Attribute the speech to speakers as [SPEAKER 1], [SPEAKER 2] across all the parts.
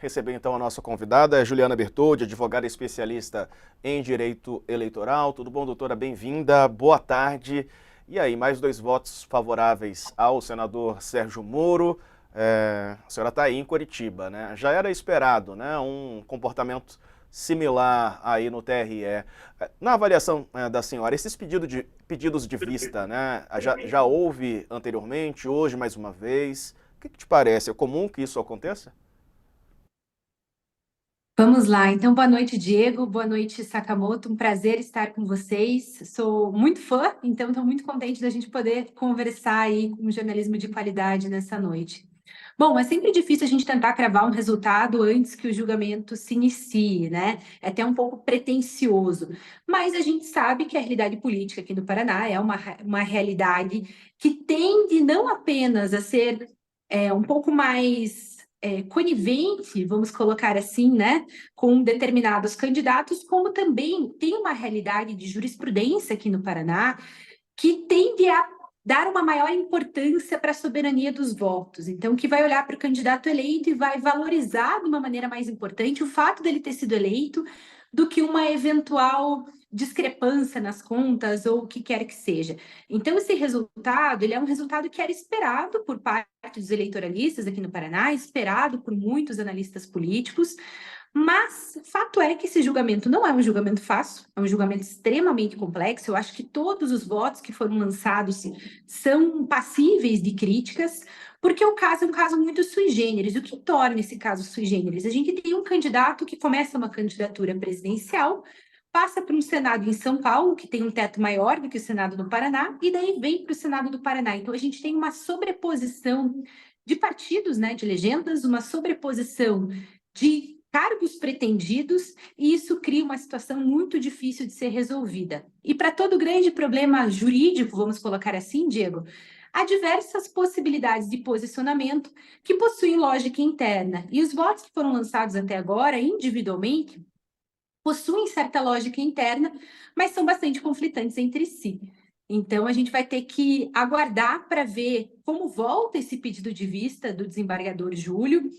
[SPEAKER 1] receber então a nossa convidada, Juliana Bertoldi, advogada especialista em direito eleitoral. Tudo bom, doutora? Bem-vinda, boa tarde. E aí, mais 2 votos favoráveis ao senador Sérgio Moro. A senhora está aí em Curitiba, né? Já era esperado, né? Um comportamento similar aí no TRE. Na avaliação da senhora, esses pedidos de vista, né? Já houve anteriormente, hoje mais uma vez. O que te parece? É comum que isso aconteça?
[SPEAKER 2] Vamos lá, então boa noite, Diego, boa noite, Sakamoto, um prazer estar com vocês. Sou muito fã, então estou muito contente da gente poder conversar aí com jornalismo de qualidade nessa noite. Bom, é sempre difícil a gente tentar cravar um resultado antes que o julgamento se inicie, né? É até um pouco pretensioso, mas a gente sabe que a realidade política aqui no Paraná é uma realidade que tende não apenas a ser um pouco mais conivente, vamos colocar assim, né, com determinados candidatos, como também tem uma realidade de jurisprudência aqui no Paraná que tende a dar uma maior importância para a soberania dos votos. Então, que vai olhar para o candidato eleito e vai valorizar de uma maneira mais importante o fato dele ter sido eleito do que uma eventual discrepância nas contas ou o que quer que seja. Então, esse resultado, ele é um resultado que era esperado por parte dos eleitoralistas aqui no Paraná, esperado por muitos analistas políticos, mas fato é que esse julgamento não é um julgamento fácil, é um julgamento extremamente complexo. Eu acho que todos os votos que foram lançados são passíveis de críticas, porque o caso é um caso muito sui generis. O que torna esse caso sui generis? A gente tem um candidato que começa uma candidatura presidencial, passa para um Senado em São Paulo, que tem um teto maior do que o Senado do Paraná, e daí vem para o Senado do Paraná. Então, a gente tem uma sobreposição de partidos, né, de legendas, uma sobreposição de cargos pretendidos, e isso cria uma situação muito difícil de ser resolvida. E para todo grande problema jurídico, vamos colocar assim, Diego, há diversas possibilidades de posicionamento que possuem lógica interna. E os votos que foram lançados até agora, individualmente, possuem certa lógica interna, mas são bastante conflitantes entre si. Então, a gente vai ter que aguardar para ver como volta esse pedido de vista do desembargador Júlio,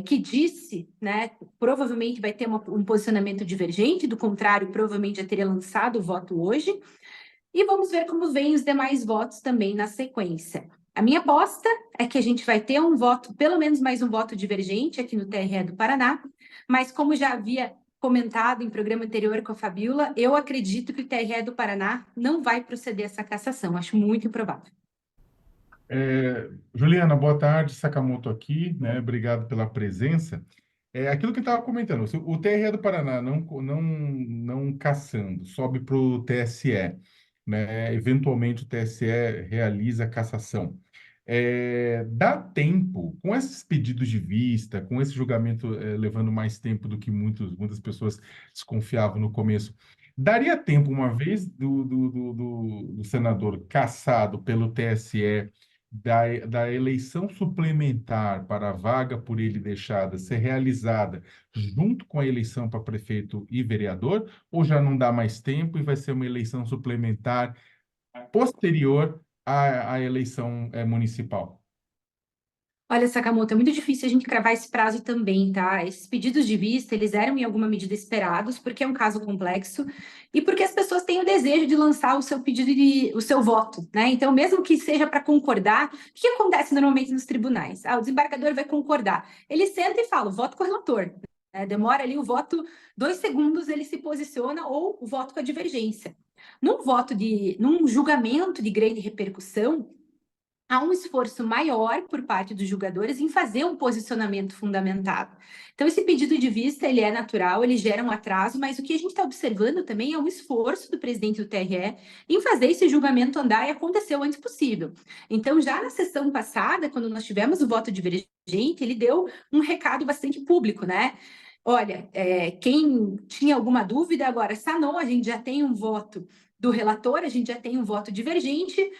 [SPEAKER 2] que disse, né, provavelmente vai ter um posicionamento divergente, do contrário, provavelmente já teria lançado o voto hoje, e vamos ver como vêm os demais votos também na sequência. A minha aposta é que a gente vai ter um voto, pelo menos mais um voto divergente aqui no TRE do Paraná, mas como já havia comentado em programa anterior com a Fabiola, eu acredito que o TRE do Paraná não vai proceder a essa cassação, acho muito improvável.
[SPEAKER 3] Juliana, boa tarde, Sakamoto aqui, né? Obrigado pela presença. Aquilo que eu estava comentando, se o TRE do Paraná não cassando, sobe para o TSE, né? Eventualmente o TSE realiza a cassação. Dá tempo, com esses pedidos de vista, com esse julgamento levando mais tempo do que muitas pessoas desconfiavam no começo, daria tempo, uma vez do senador cassado pelo TSE, da eleição suplementar para a vaga por ele deixada ser realizada junto com a eleição para prefeito e vereador, ou já não dá mais tempo e vai ser uma eleição suplementar posterior à eleição municipal?
[SPEAKER 2] Olha, Sakamoto, é muito difícil a gente cravar esse prazo também, tá? Esses pedidos de vista, eles eram em alguma medida esperados, porque é um caso complexo e porque as pessoas têm o desejo de lançar o seu o seu voto, né? Então, mesmo que seja para concordar, o que acontece normalmente nos tribunais? O desembargador vai concordar. Ele senta e fala, voto com o relator. Né? Demora ali o voto 2 segundos, ele se posiciona ou o voto com a divergência. Num julgamento de grande repercussão, há um esforço maior por parte dos julgadores em fazer um posicionamento fundamentado. Então, esse pedido de vista, ele é natural, ele gera um atraso, mas o que a gente está observando também é um esforço do presidente do TRE em fazer esse julgamento andar e acontecer o antes possível. Então, já na sessão passada, quando nós tivemos o voto divergente, ele deu um recado bastante público, né? Olha, quem tinha alguma dúvida agora sanou, a gente já tem um voto do relator, a gente já tem um voto divergente,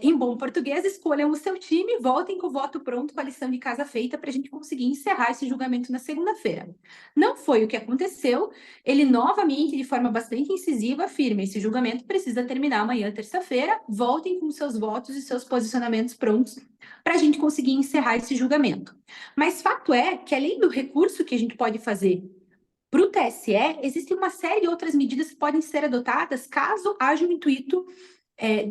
[SPEAKER 2] em bom português, escolham o seu time, votem com o voto pronto, com a lição de casa feita, para a gente conseguir encerrar esse julgamento na segunda-feira. Não foi o que aconteceu, ele novamente, de forma bastante incisiva, afirma, esse julgamento precisa terminar amanhã, terça-feira, votem com seus votos e seus posicionamentos prontos, para a gente conseguir encerrar esse julgamento. Mas fato é que, além do recurso que a gente pode fazer para o TSE, existe uma série de outras medidas que podem ser adotadas caso haja o intuito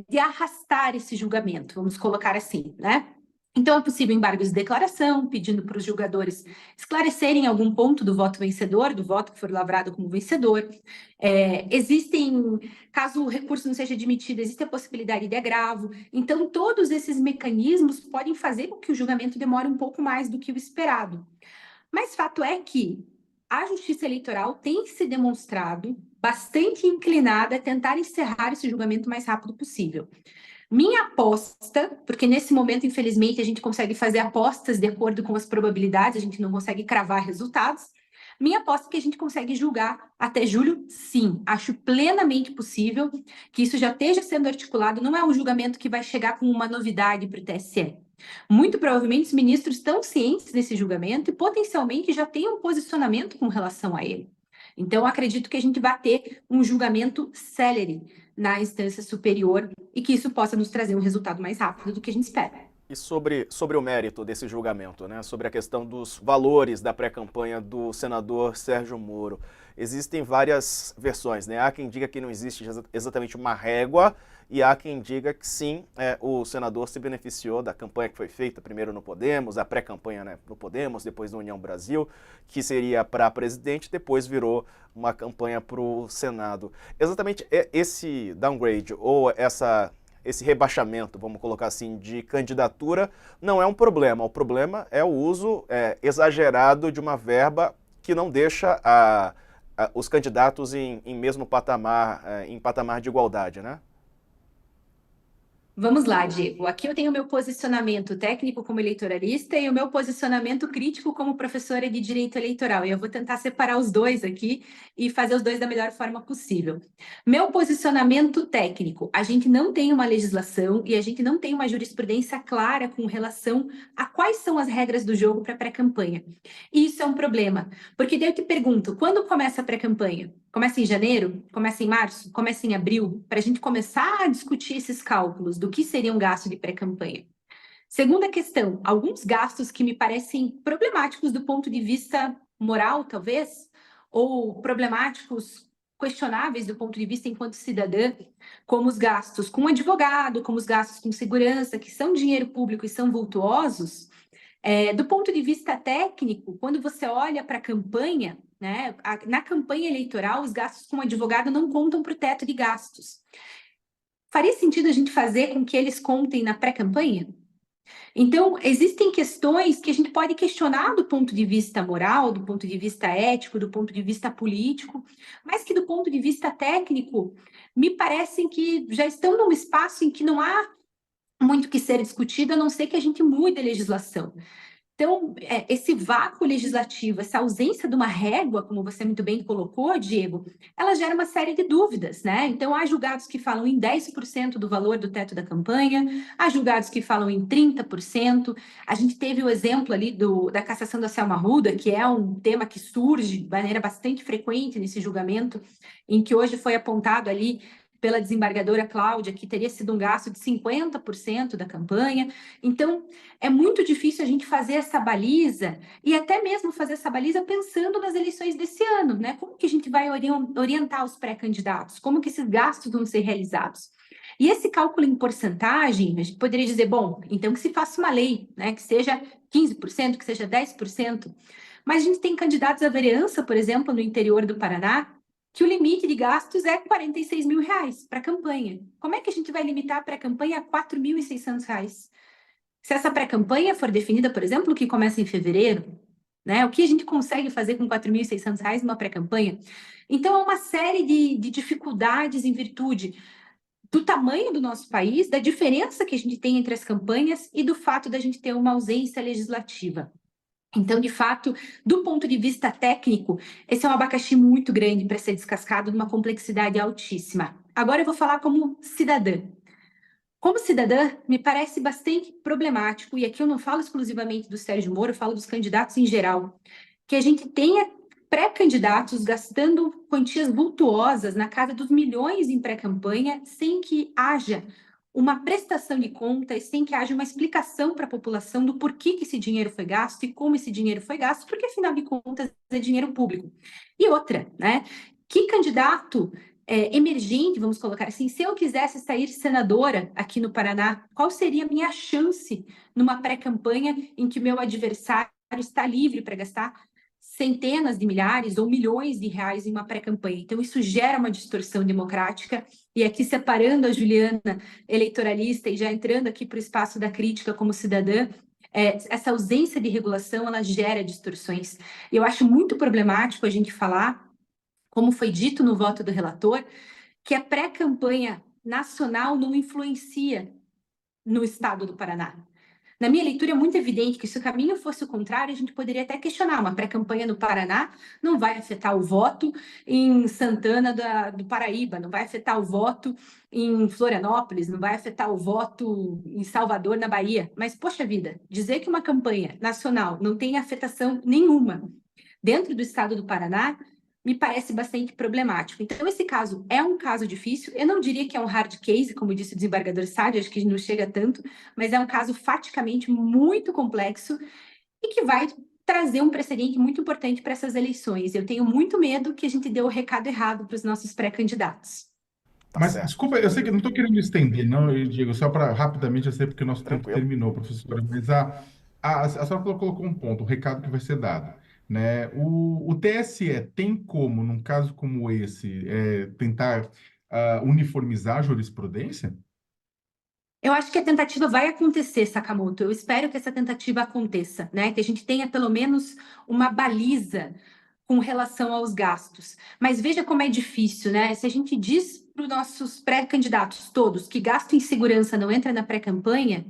[SPEAKER 2] de arrastar esse julgamento, vamos colocar assim, né? Então, é possível embargos de declaração, pedindo para os julgadores esclarecerem algum ponto do voto vencedor, do voto que for lavrado como vencedor. Caso o recurso não seja admitido, existe a possibilidade de agravo. Então, todos esses mecanismos podem fazer com que o julgamento demore um pouco mais do que o esperado. Mas fato é que a Justiça Eleitoral tem se demonstrado bastante inclinada a tentar encerrar esse julgamento o mais rápido possível. Minha aposta, porque nesse momento, infelizmente, a gente consegue fazer apostas de acordo com as probabilidades, a gente não consegue cravar resultados. Minha aposta é que a gente consegue julgar até julho, sim. Acho plenamente possível que isso já esteja sendo articulado. Não é um julgamento que vai chegar com uma novidade para o TSE. Muito provavelmente os ministros estão cientes desse julgamento e potencialmente já têm um posicionamento com relação a ele. Então, acredito que a gente vai ter um julgamento célere na instância superior e que isso possa nos trazer um resultado mais rápido do que a gente espera.
[SPEAKER 1] E sobre o mérito desse julgamento, né? Sobre a questão dos valores da pré-campanha do senador Sérgio Moro. Existem várias versões, né? Há quem diga que não existe exatamente uma régua e há quem diga que sim, o senador se beneficiou da campanha que foi feita primeiro no Podemos, a pré-campanha, né, no Podemos, depois no União Brasil, que seria para presidente, depois virou uma campanha para o Senado. Exatamente esse downgrade ou esse rebaixamento, vamos colocar assim, de candidatura, não é um problema. O problema é o uso exagerado de uma verba que não deixa os candidatos em mesmo patamar, em patamar de igualdade, né?
[SPEAKER 2] Vamos lá, Diego. Aqui eu tenho o meu posicionamento técnico como eleitoralista e o meu posicionamento crítico como professora de direito eleitoral. E eu vou tentar separar os dois aqui e fazer os dois da melhor forma possível. Meu posicionamento técnico: a gente não tem uma legislação e a gente não tem uma jurisprudência clara com relação a quais são as regras do jogo para a pré-campanha. E isso é um problema, porque daí eu te pergunto, quando começa a pré-campanha? Começa em janeiro? Começa em março? Começa em abril? Para a gente começar a discutir esses cálculos do que seria um gasto de pré-campanha. Segunda questão, alguns gastos que me parecem problemáticos do ponto de vista moral, talvez, ou problemáticos, questionáveis do ponto de vista enquanto cidadã, como os gastos com advogado, como os gastos com segurança, que são dinheiro público e são vultuosos. Do ponto de vista técnico, quando você olha para a campanha, né, na campanha eleitoral, os gastos com advogado não contam para o teto de gastos. Faria sentido a gente fazer com que eles contem na pré-campanha? Então, existem questões que a gente pode questionar do ponto de vista moral, do ponto de vista ético, do ponto de vista político, mas que do ponto de vista técnico, me parecem que já estão num espaço em que não há muito que ser discutido, a não ser que a gente mude a legislação. Então, esse vácuo legislativo, essa ausência de uma régua, como você muito bem colocou, Diego, ela gera uma série de dúvidas, né? Então, há julgados que falam em 10% do valor do teto da campanha, há julgados que falam em 30%. A gente teve o exemplo ali da cassação da Selma Arruda, que é um tema que surge de maneira bastante frequente nesse julgamento, em que hoje foi apontado ali pela desembargadora Cláudia, que teria sido um gasto de 50% da campanha. Então, é muito difícil a gente fazer essa baliza e até mesmo fazer essa baliza pensando nas eleições desse ano, né? Como que a gente vai orientar os pré-candidatos? Como que esses gastos vão ser realizados? E esse cálculo em porcentagem, a gente poderia dizer, bom, então que se faça uma lei, né? Que seja 15%, que seja 10%. Mas a gente tem candidatos à vereança, por exemplo, no interior do Paraná, que o limite de gastos é R$46 mil para a campanha. Como é que a gente vai limitar a pré-campanha a R$4.600? Se essa pré-campanha for definida, por exemplo, que começa em fevereiro, né? O que a gente consegue fazer com R$4.600 numa pré-campanha? Então, é uma série de dificuldades em virtude do tamanho do nosso país, da diferença que a gente tem entre as campanhas e do fato da gente ter uma ausência legislativa. Então, de fato, do ponto de vista técnico, esse é um abacaxi muito grande para ser descascado, de uma complexidade altíssima. Agora eu vou falar como cidadã. Como cidadã, me parece bastante problemático, e aqui eu não falo exclusivamente do Sérgio Moro, eu falo dos candidatos em geral, que a gente tenha pré-candidatos gastando quantias vultuosas na casa dos milhões em pré-campanha, sem que haja uma prestação de contas, sem que haja uma explicação para a população do porquê que esse dinheiro foi gasto e como esse dinheiro foi gasto, porque afinal de contas é dinheiro público. E outra, né? Que candidato emergente, vamos colocar assim, se eu quisesse sair senadora aqui no Paraná, qual seria a minha chance numa pré-campanha em que meu adversário está livre para gastar centenas de milhares ou milhões de reais em uma pré-campanha? Então, isso gera uma distorção democrática. E aqui, separando a Juliana eleitoralista e já entrando aqui para o espaço da crítica como cidadã, essa ausência de regulação, ela gera distorções. E eu acho muito problemático a gente falar, como foi dito no voto do relator, que a pré-campanha nacional não influencia no estado do Paraná. Na minha leitura, é muito evidente que se o caminho fosse o contrário, a gente poderia até questionar. Uma pré-campanha no Paraná não vai afetar o voto em Santana do Paraíba, não vai afetar o voto em Florianópolis, não vai afetar o voto em Salvador, na Bahia. Mas, poxa vida, dizer que uma campanha nacional não tem afetação nenhuma dentro do estado do Paraná me parece bastante problemático. Então, esse caso é um caso difícil. Eu não diria que é um hard case, como disse o desembargador Sade, acho que não chega tanto, mas é um caso faticamente muito complexo e que vai trazer um precedente muito importante para essas eleições. Eu tenho muito medo que a gente dê o recado errado para os nossos pré-candidatos.
[SPEAKER 1] Tá
[SPEAKER 3] Mas,
[SPEAKER 1] certo.
[SPEAKER 3] desculpa, eu sei que eu não estou querendo estender, não, Diego, só para rapidamente, eu sei porque o nosso tempo
[SPEAKER 1] Tranquilo.
[SPEAKER 3] terminou, professora, mas a senhora colocou um ponto, o recado que vai ser dado, né? O TSE tem como, num caso como esse, tentar uniformizar a jurisprudência?
[SPEAKER 2] Eu acho que a tentativa vai acontecer, Sakamoto. Eu espero que essa tentativa aconteça, né? Que a gente tenha pelo menos uma baliza com relação aos gastos. Mas veja como é difícil, né? Se a gente diz para os nossos pré-candidatos todos que gasto em segurança não entra na pré-campanha,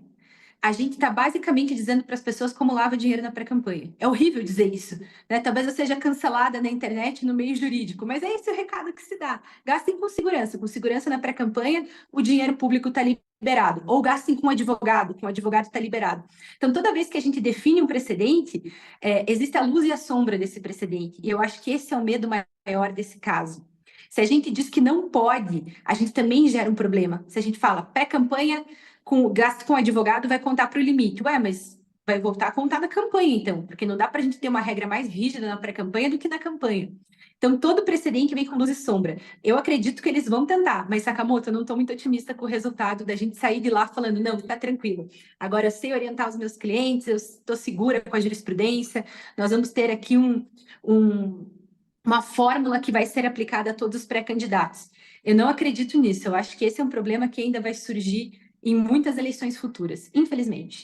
[SPEAKER 2] a gente está basicamente dizendo para as pessoas como lava dinheiro na pré-campanha. É horrível dizer isso, né? Talvez eu seja cancelada na internet, no meio jurídico, mas é esse o recado que se dá. Gastem com segurança. Com segurança na pré-campanha, o dinheiro público está liberado. Ou gastem com advogado, que o advogado está liberado. Então, toda vez que a gente define um precedente, existe a luz e a sombra desse precedente. E eu acho que esse é o medo maior desse caso. Se a gente diz que não pode, a gente também gera um problema. Se a gente fala pré-campanha, com o gasto com advogado vai contar para o limite. Ué, mas vai voltar a contar na campanha, então, porque não dá para a gente ter uma regra mais rígida na pré-campanha do que na campanha. Então, todo precedente vem com luz e sombra. Eu acredito que eles vão tentar, mas, Sakamoto, eu não estou muito otimista com o resultado da gente sair de lá falando, não, tá tranquilo. Agora, eu sei orientar os meus clientes, eu estou segura com a jurisprudência, nós vamos ter aqui uma fórmula que vai ser aplicada a todos os pré-candidatos. Eu não acredito nisso, eu acho que esse é um problema que ainda vai surgir em muitas eleições futuras, infelizmente.